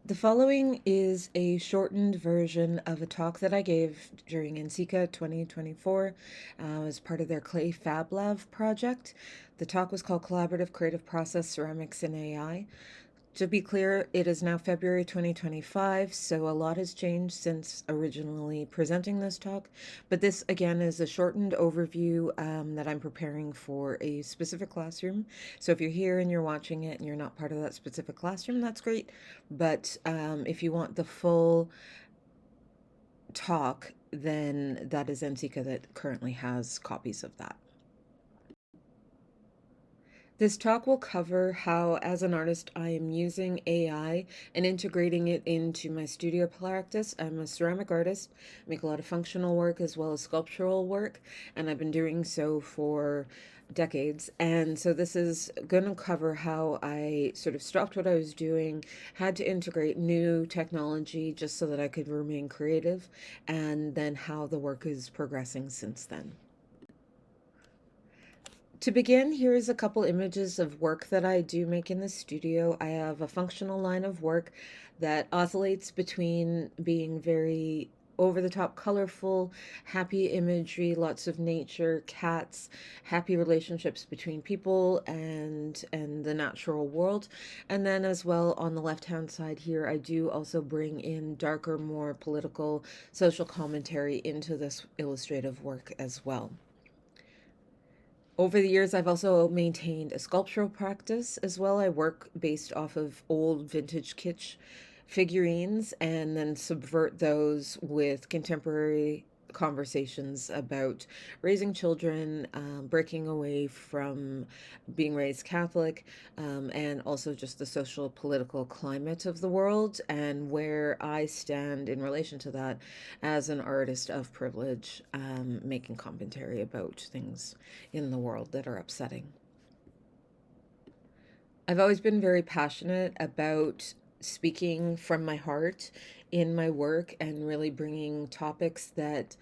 The following is a shortened version of a talk that I gave during NCCA 2024 as part of their Clay Fab Lab project. The talk was called Collaborative Creative Process Ceramics in AI. To be clear, it is now February 2025, so a lot has changed since originally presenting this talk. But this, again, is a shortened overview that I'm preparing for a specific classroom. So if you're here and you're watching it and you're not part of that specific classroom, that's great. But if you want the full talk, then that is NCCA that currently has copies of that. This talk will cover how, as an artist, I am using AI and integrating it into my studio practice. I'm a ceramic artist, make a lot of functional work as well as sculptural work, and I've been doing so for decades. And so this is going to cover how I sort of stopped what I was doing, had to integrate new technology just so that I could remain creative, and then how the work is progressing since then. To begin, here is a couple images of work that I do make in the studio. I have a functional line of work that oscillates between being very over the top colorful, happy imagery, lots of nature, cats, happy relationships between people and the natural world. And then as well on the left-hand side here, I do also bring in darker, more political, social commentary into this illustrative work as well. Over the years, I've also maintained a sculptural practice as well. I work based off of old vintage kitsch figurines and then subvert those with contemporary conversations about raising children, breaking away from being raised Catholic, and also just the social political climate of the world and where I stand in relation to that as an artist of privilege, making commentary about things in the world that are upsetting. I've always been very passionate about speaking from my heart in my work and really bringing topics that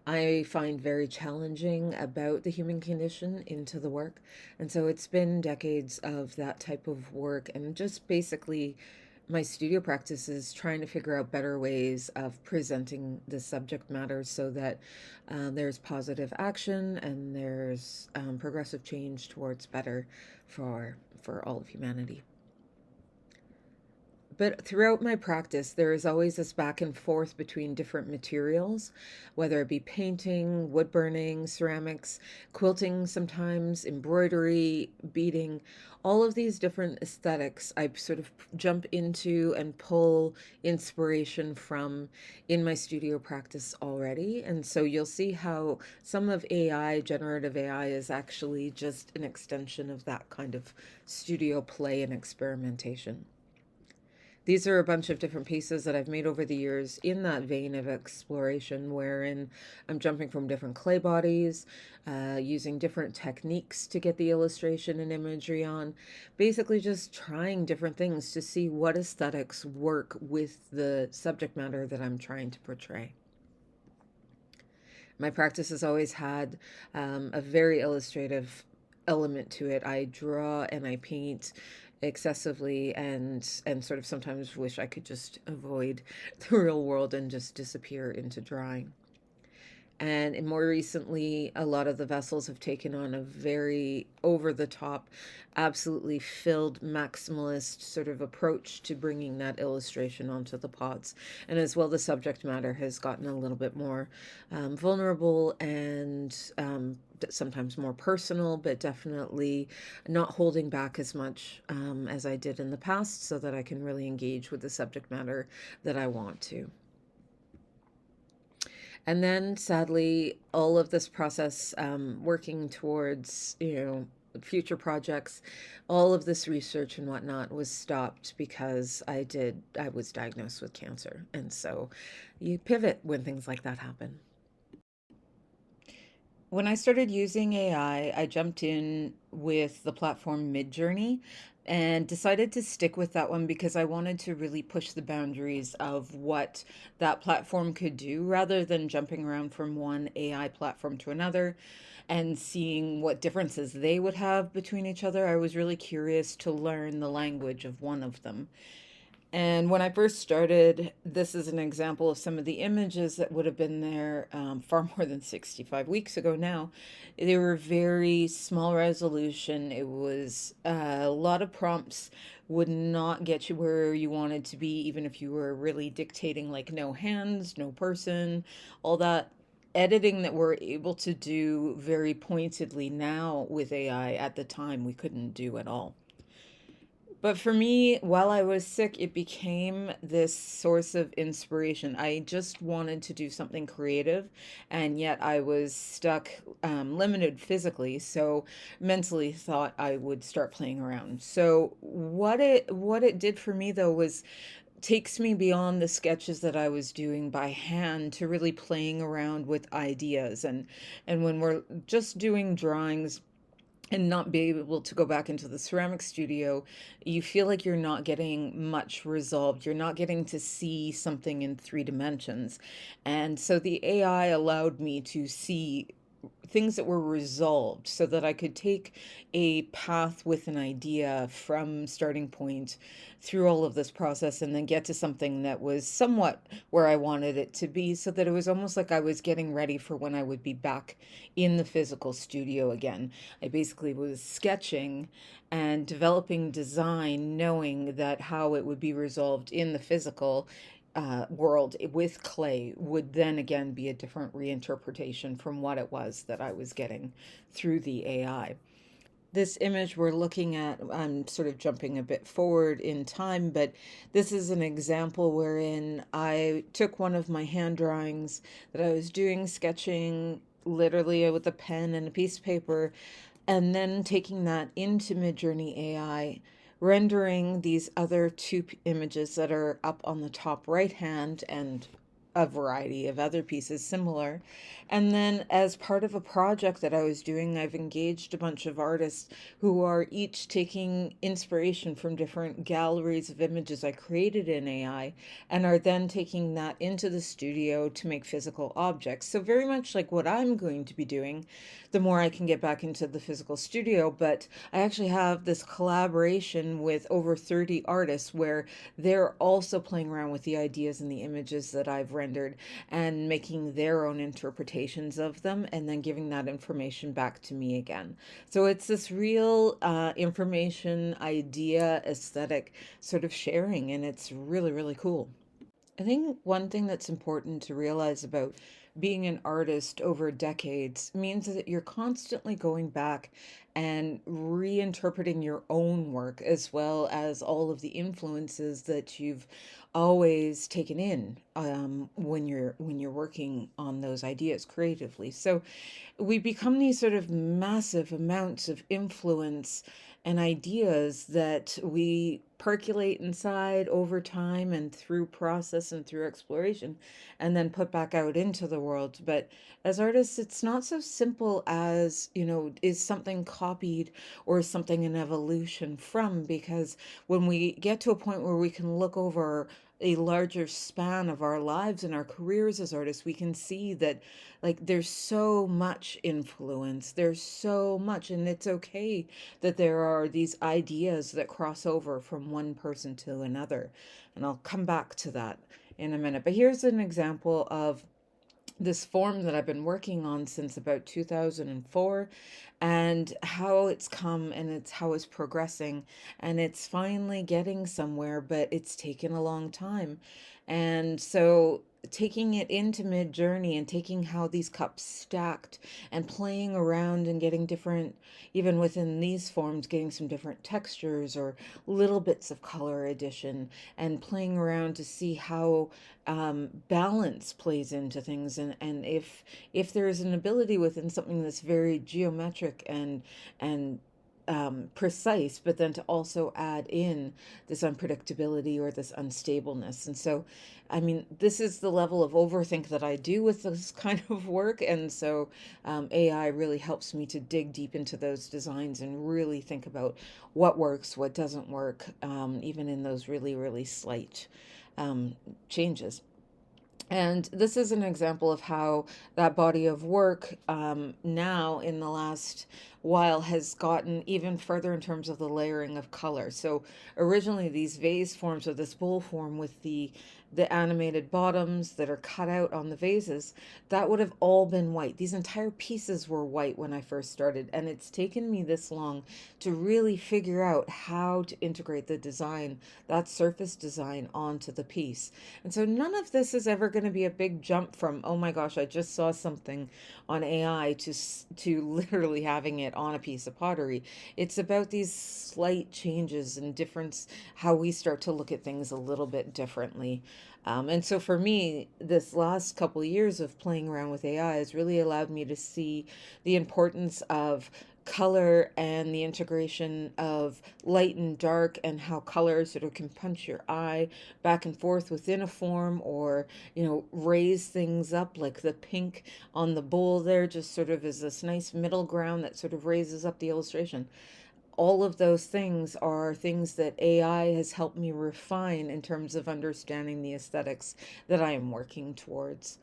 I find very challenging about the human condition into the work. And so it's been decades of that type of work and just basically my studio practice is trying to figure out better ways of presenting the subject matter so that there's positive action and there's progressive change towards better for all of humanity. But throughout my practice, there is always this back and forth between different materials, whether it be painting, wood burning, ceramics, quilting sometimes, embroidery, beading, all of these different aesthetics I sort of jump into and pull inspiration from in my studio practice already. And so you'll see how some of AI, generative AI, is actually just an extension of that kind of studio play and experimentation. These are a bunch of different pieces that I've made over the years in that vein of exploration, wherein I'm jumping from different clay bodies, using different techniques to get the illustration and imagery on, basically just trying different things to see what aesthetics work with the subject matter that I'm trying to portray. My practice has always had a very illustrative element to it. I draw and I paint excessively and sort of sometimes wish I could just avoid the real world and just disappear into drawing. And more recently, a lot of the vessels have taken on a very over the top, absolutely filled maximalist sort of approach to bringing that illustration onto the pots. And as well, the subject matter has gotten a little bit more vulnerable and sometimes more personal, but definitely not holding back as much as I did in the past so that I can really engage with the subject matter that I want to. And then sadly, all of this process, working towards, future projects, all of this research and whatnot was stopped because I was diagnosed with cancer. And so you pivot when things like that happen. When I started using I jumped in with the platform Midjourney and decided to stick with that one because I wanted to really push the boundaries of what that platform could do rather than jumping around from one AI platform to another and seeing what differences they would have between each other. I was really curious to learn the language of one of them. And when I first started, this is an example of some of the images that would have been there far more than 65 weeks ago now. They were very small resolution. It was a lot of prompts would not get you where you wanted to be, even if you were really dictating, like no hands, no person, all that editing that we're able to do very pointedly now with AI at the time we couldn't do at all. But for me, while I was sick, it became this source of inspiration. I just wanted to do something creative, and yet I was stuck, limited physically. So mentally thought I would start playing around. So what it did for me though was takes me beyond the sketches that I was doing by hand to really playing around with ideas. And when we're just doing drawings and not be able to go back into the ceramic studio, you feel like you're not getting much resolved. You're not getting to see something in 3 dimensions. And so the AI allowed me to see things that were resolved so that I could take a path with an idea from starting point through all of this process and then get to something that was somewhat where I wanted it to be, so that it was almost like I was getting ready for when I would be back in the physical studio again. I basically was sketching and developing design, knowing that how it would be resolved in the physical world with clay would then again be a different reinterpretation from what it was that I was getting through the AI. This image we're looking at, I'm sort of jumping a bit forward in time, but this is an example wherein I took one of my hand drawings that I was doing, sketching literally with a pen and a piece of paper, and then taking that into Midjourney AI, rendering these other two images that are up on the top right hand, and a variety of other pieces similar. And then, as part of a project that I was doing, I've engaged a bunch of artists who are each taking inspiration from different galleries of images I created in AI and are then taking that into the studio to make physical objects. So, very much like what I'm going to be doing, the more I can get back into the physical studio. But I actually have this collaboration with over 30 artists where they're also playing around with the ideas and the images that I've rendered and making their own interpretations of them and then giving that information back to me again. So it's this real information, idea, aesthetic sort of sharing, and it's really, really cool. I think one thing that's important to realize about being an artist over decades means that you're constantly going back and reinterpreting your own work, as well as all of the influences that you've always taken in when you're working on those ideas creatively. So we become these sort of massive amounts of influence and ideas that we percolate inside over time and through process and through exploration and then put back out into the world. But as artists, it's not so simple as, is something copied or is something an evolution from? Because when we get to a point where we can look over a larger span of our lives and our careers as artists, we can see that like there's so much influence, there's so much, and it's okay that there are these ideas that cross over from one person to another. And I'll come back to that in a minute. But here's an example of this form that I've been working on since about 2004, and how it's come and it's how it's progressing, and it's finally getting somewhere, but it's taken a long time. And so taking it into Mid Journey and taking how these cups stacked and playing around and getting different, even within these forms, getting some different textures or little bits of color addition, and playing around to see how balance plays into things, and if there is an ability within something that's very geometric and precise, but then to also add in this unpredictability or this unstableness. And so, I mean, this is the level of overthink that I do with this kind of work. And so, AI really helps me to dig deep into those designs and really think about what works, what doesn't work, even in those really, really slight changes. And this is an example of how that body of work now, in the last while has gotten even further in terms of the layering of color. So originally these vase forms, or this bowl form with the animated bottoms that are cut out on the vases, that would have all been white. These entire pieces were white when I first started, and it's taken me this long to really figure out how to integrate the design, that surface design, onto the piece. And so none of this is ever going to be a big jump from, oh my gosh, I just saw something on AI to literally having it on a piece of pottery. It's about these slight changes and difference, how we start to look at things a little bit differently. And so for me, this last couple of years of playing around with AI has really allowed me to see the importance of color and the integration of light and dark, and how color sort of can punch your eye back and forth within a form, or raise things up, like the pink on the bowl there just sort of is this nice middle ground that sort of raises up the illustration. All of those things are things that AI has helped me refine in terms of understanding the aesthetics that I am working towards.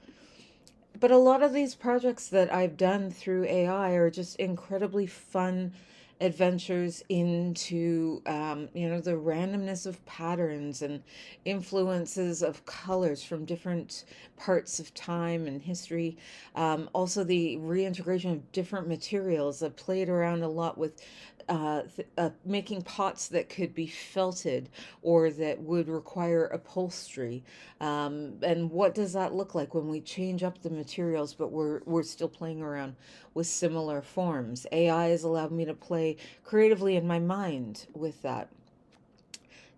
But a lot of these projects that I've done through AI are just incredibly fun adventures into, the randomness of patterns and influences of colors from different parts of time and history. Also, the reintegration of different materials. I've played around a lot with making pots that could be felted or that would require upholstery. And what does that look like when we change up the materials, but we're still playing around with similar forms? AI has allowed me to play creatively in my mind with that.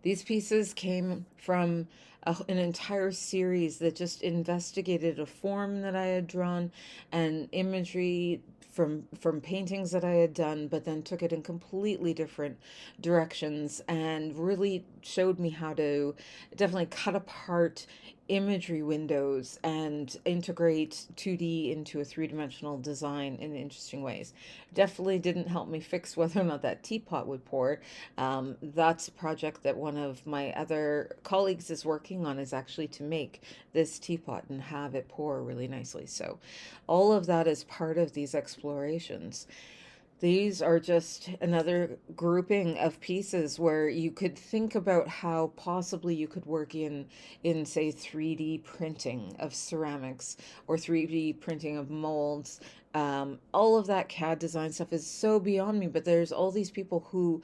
These pieces came from an entire series that just investigated a form that I had drawn and imagery from paintings that I had done, but then took it in completely different directions and really showed me how to definitely cut apart imagery windows and integrate 2D into a three-dimensional design in interesting ways. Definitely didn't help me fix whether or not that teapot would pour. That's a project that one of my other colleagues is working on, is actually to make this teapot and have it pour really nicely. So all of that is part of these explorations. These are just another grouping of pieces where you could think about how possibly you could work in say 3D printing of ceramics or 3D printing of molds. All of that CAD design stuff is so beyond me, but there's all these people who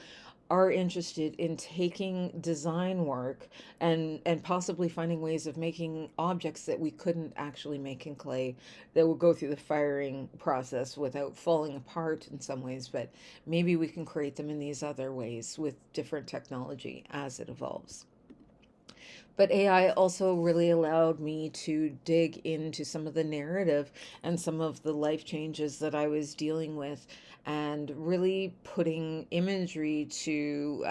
are interested in taking design work and possibly finding ways of making objects that we couldn't actually make in clay, that will go through the firing process without falling apart in some ways, but maybe we can create them in these other ways with different technology as it evolves. But AI also really allowed me to dig into some of the narrative and some of the life changes that I was dealing with, and really putting imagery to,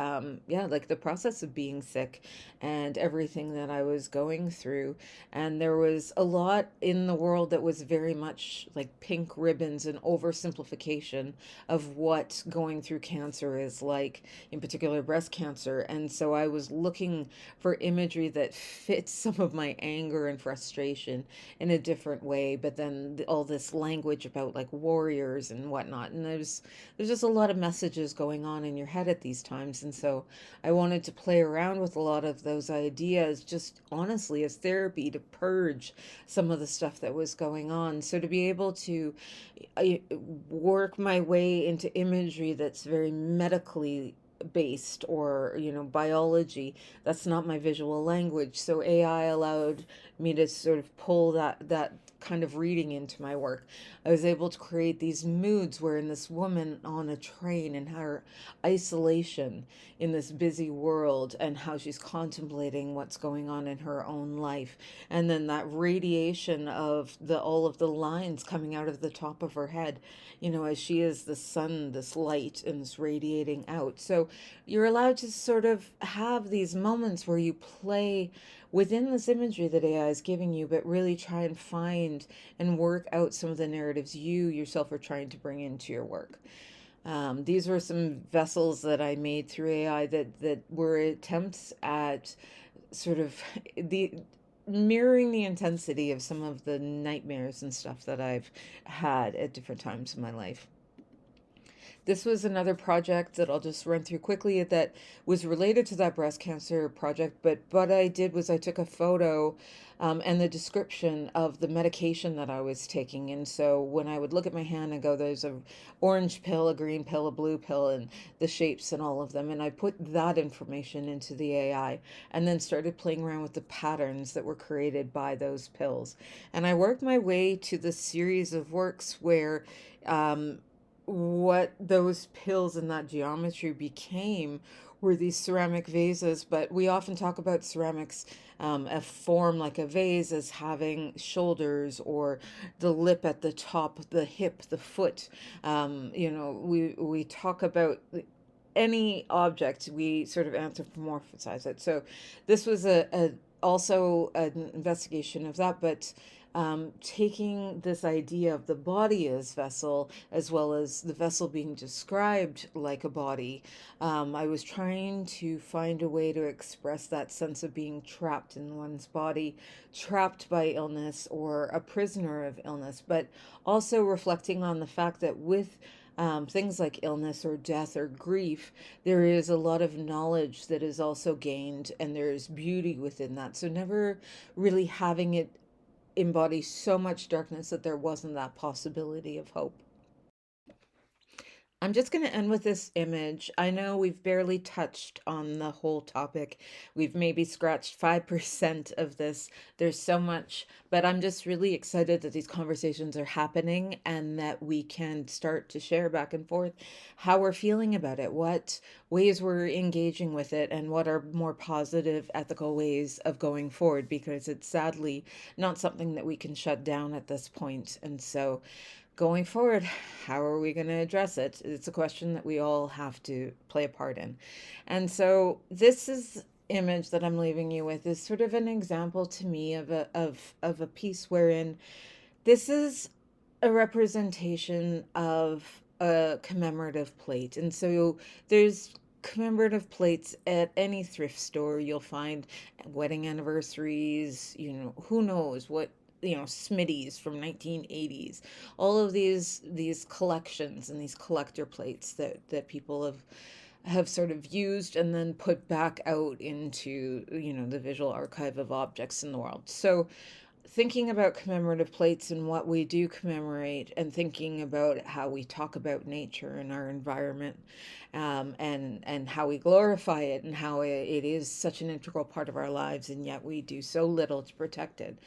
yeah, like the process of being sick and everything that I was going through. And there was a lot in the world that was very much like pink ribbons and oversimplification of what going through cancer is like, in particular breast cancer. And so I was looking for imagery that fits some of my anger and frustration in a different way, but then all this language about like warriors and whatnot. And there's just a lot of messages going on in your head at these times. And so I wanted to play around with a lot of those ideas, just honestly as therapy, to purge some of the stuff that was going on. So to be able to work my way into imagery that's very medically based, or biology, that's not my visual language. So AI allowed me to sort of pull that kind of reading into my work. I was able to create these moods where, in this woman on a train and her isolation in this busy world, and how she's contemplating what's going on in her own life, and then that radiation of the all of the lines coming out of the top of her head, as she is the sun, this light, and this radiating out. So you're allowed to sort of have these moments where you play within this imagery that AI is giving you, but really try and find and work out some of the narratives you yourself are trying to bring into your work. These were some vessels that I made through AI that were attempts at sort of the mirroring the intensity of some of the nightmares and stuff that I've had at different times in my life. This was another project that I'll just run through quickly that was related to that breast cancer project. But what I did was I took a photo and the description of the medication that I was taking. And so when I would look at my hand and go, there's a orange pill, a green pill, a blue pill, and the shapes and all of them. And I put that information into the AI and then started playing around with the patterns that were created by those pills. And I worked my way to the series of works where um, what those pills and that geometry became were these ceramic vases. But we often talk about ceramics, a form like a vase, as having shoulders or the lip at the top, the hip, the foot. We talk about any object, we sort of anthropomorphize it. So this was a also an investigation of that, but taking this idea of the body as vessel, as well as the vessel being described like a body, I was trying to find a way to express that sense of being trapped in one's body, trapped by illness or a prisoner of illness, but also reflecting on the fact that with things like illness or death or grief, there is a lot of knowledge that is also gained, and there's beauty within that. So, never really having it embody so much darkness that there wasn't that possibility of hope. I'm just going to end with this image. I know we've barely touched on the whole topic. We've maybe scratched 5% of this. There's so much, but I'm just really excited that these conversations are happening and that we can start to share back and forth how we're feeling about it, what ways we're engaging with it, and what are more positive, ethical ways of going forward, because it's sadly not something that we can shut down at this point. And so, going forward, how are we going to address it? It's a question that we all have to play a part in. And so this is image that I'm leaving you with is sort of an example to me of a piece wherein this is a representation of a commemorative plate. And so there's commemorative plates at any thrift store. You'll find wedding anniversaries, who knows what, Smitty's from 1980s, all of these collections and these collector plates that people have sort of used and then put back out into the visual archive of objects in the world. So thinking about commemorative plates and what we do commemorate, and thinking about how we talk about nature and our environment, and how we glorify it, and how it is such an integral part of our lives, and yet we do so little to protect it.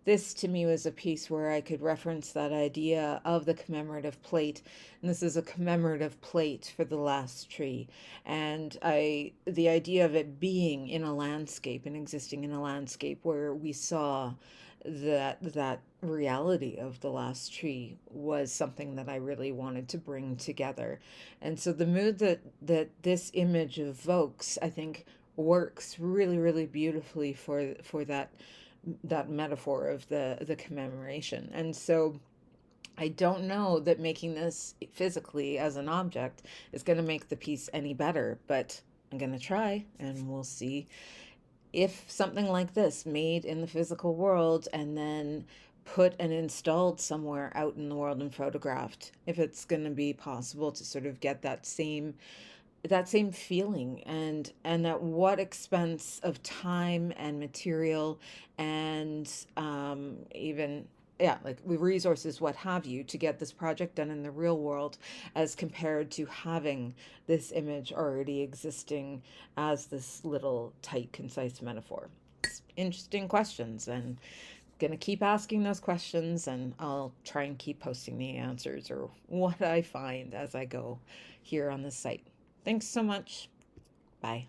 This to me was a piece where I could reference that idea of the commemorative plate. And this is a commemorative plate for the last tree. And the idea of it being in a landscape and existing in a landscape where we saw that reality of the last tree was something that I really wanted to bring together. And so the mood that this image evokes, I think, works really, really beautifully for that metaphor of the commemoration. And so I don't know that making this physically as an object is going to make the piece any better, but I'm going to try, and we'll see if something like this made in the physical world and then put and installed somewhere out in the world and photographed, if it's going to be possible to sort of get that same feeling, and at what expense of time and material, and even, yeah, like resources, what have you, to get this project done in the real world, as compared to having this image already existing as this little tight, concise metaphor. It's interesting questions, and gonna keep asking those questions, and I'll try and keep posting the answers or what I find as I go here on this site. Thanks so much. Bye.